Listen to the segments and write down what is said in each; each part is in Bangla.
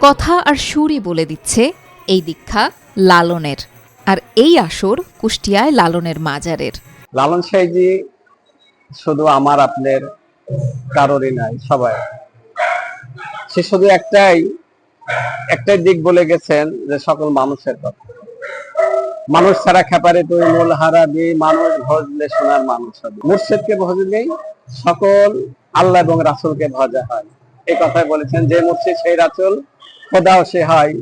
কথা আর সুরই বলে দিচ্ছে এই দীক্ষা লালনের। আর এই আসর কুষ্টিয়ায় লালনের মাজারের। লালন সাইজি শুধু আমার আপনার কারোরই নাই, সবাই। সে শুধু একটাই দিক বলে গেছেন যে সকল মানুষের কথা। মানুষ ছাড়া খেপারে তুই মূল হারাবি, মানুষ ভজলে সোনার মানুষ হবে। মুর্শিদকে ভজলেই সকল আল্লাহ এবং রাসূলকে ভজা হয়। এই কথাই বলেছেন, যে মুর্শিদ সেই রাসূল, খোদাও সে হয়।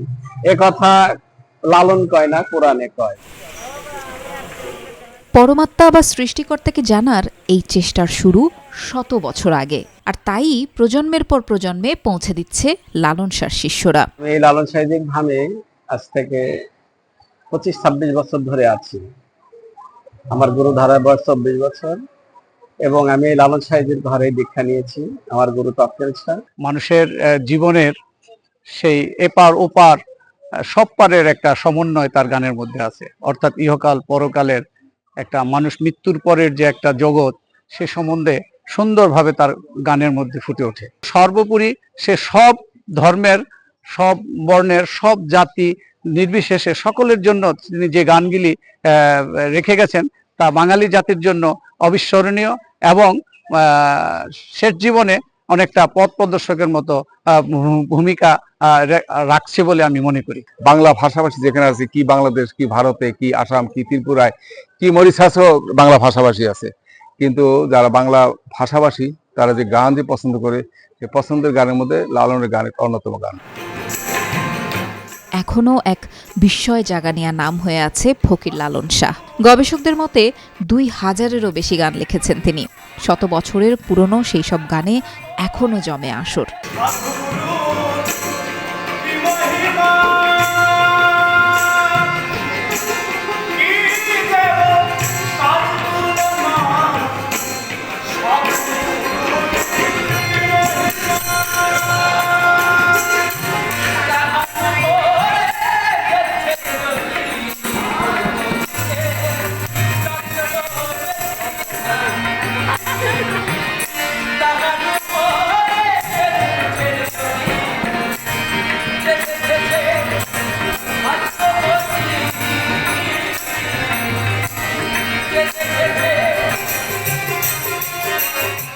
এ কথা লালন কয় না, কোরআনে কয়। পরমাত্মা বা সৃষ্টিকর্তাকে জানার এই চেষ্টার শুরু শত বছর আগে, আর তাই প্রজন্মের পর প্রজন্মে পৌঁছে দিচ্ছে লালন শাহর শিষ্যরা। এই লালন সাইজির ধামে আজ থেকে 25-26 বছর ধরে আছি। আমার গুরু ধারার বয়স 24 বছর এবং আমি লালন সাইজির ঘরে দীক্ষা নিয়েছি। আমার গুরু তফসিল শাহ। মানুষের জীবনের সেই এপার ওপার সব পারের একটা সমন্বয় তার গানের মধ্যে আছে, অর্থাৎ ইহকাল পরকালের একটা মানুষ মৃত্যুর পরের যে একটা জগৎ, সে সম্বন্ধে সুন্দরভাবে তার গানের মধ্যে ফুটে ওঠে। সর্বোপরি সে সব ধর্মের, সব বর্ণের, সব জাতি নির্বিশেষে সকলের জন্য তিনি যে গানগুলি রেখে গেছেন তা বাঙালি জাতির জন্য অবিস্মরণীয় এবং শেষ জীবনে অনেকটা পথ প্রদর্শকের মতো ভূমিকা রাখছে বলে আমি মনে করি। বাংলা ভাষাভাষী যেখানে আছে, কি বাংলাদেশ, কি ভারতে, কি আসাম, কি ত্রিপুরায়, কি মরিশাসও বাংলা ভাষাভাষী আছে, কিন্তু যারা বাংলা ভাষাভাষী তারা যে গান যে পছন্দ করে, সে পছন্দের গানের মধ্যে লালনের গান অন্যতম গান। এখনও এক বিস্ময় জাগানিয়া নাম হয়ে আছে ফকির লালন শাহ। গবেষকদের মতে 2000-এরও বেশি গান লিখেছেন তিনি। শত বছরের পুরনো সেই সব গানে এখনও জমে আসর।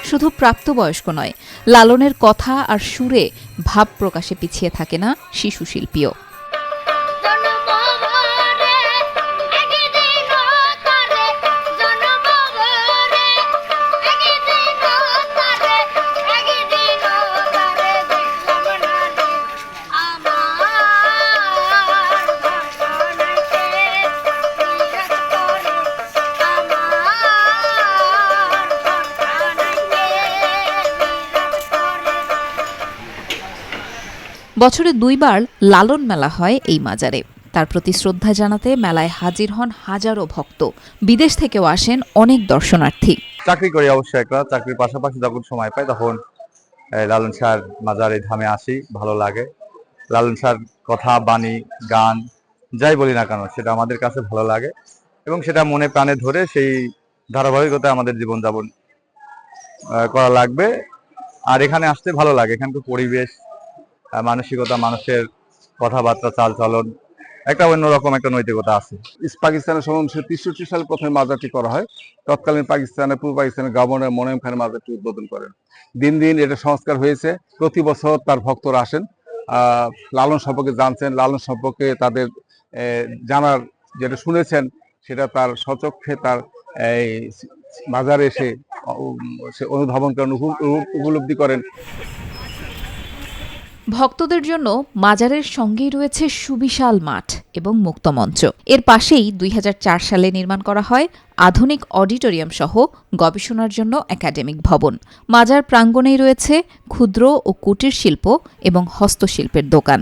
শুধু প্রাপ্তবয়স্ক নয়, লালনের কথা আর সুরে ভাব প্রকাশে পিছিয়ে থাকে না শিশু শিল্পীও। বছরে 2 বার লালন মেলা হয় এই মাজারে। তার প্রতি শ্রদ্ধা জানাতে মেলায় হাজির হন হাজারো ভক্ত। বিদেশ থেকেও আসেন অনেক দর্শনার্থী। চাকরি করি অবশ্যই, একটা চাকরির পাশাপাশি যখন সময় পাই তখন লালন শাহর মাজারে ধামে আসি, ভালো লাগে। লালন শাহর কথা, বাণী, গান যাই বলি না কেন, সেটা আমাদের কাছে ভালো লাগে এবং সেটা মনে প্রাণে ধরে সেই ধারাবাহিকতায় আমাদের জীবনযাপন করা লাগবে। আর এখানে আসতে ভালো লাগে, এখানকার পরিবেশ, মানসিকতা, মানুষের কথাবার্তা, চাল চলন, একটা অন্যরকম একটা নৈতিকতা আছে। ইস্ট পাকিস্তানের 1963 সালে প্রথমে মাজারটি করা হয়। তৎকালীন পূর্ব পাকিস্তানের গভর্নর মোনায়েম খান মাজারটি উদ্বোধন করেন। দিন দিন এটা সংস্কার হয়েছে। প্রতি বছর তার ভক্তরা আসেন, লালন সম্পর্কে জানছেন, লালন সম্পর্কে তাদের জানার, যেটা শুনেছেন সেটা তার স্বচক্ষে তার এই মাজারে এসে অনুধাবন করেন, উপলব্ধি করেন। ভক্তদের জন্য মাজারের সঙ্গেই রয়েছে সুবিশাল মাঠ এবং মুক্তমঞ্চ। এর পাশেই 2004 সালে নির্মাণ করা হয় আধুনিক অডিটোরিয়াম সহ গবেষণার জন্য একাডেমিক ভবন। মাজার প্রাঙ্গণেই রয়েছে ক্ষুদ্র ও কুটির শিল্প এবং হস্তশিল্পের দোকান।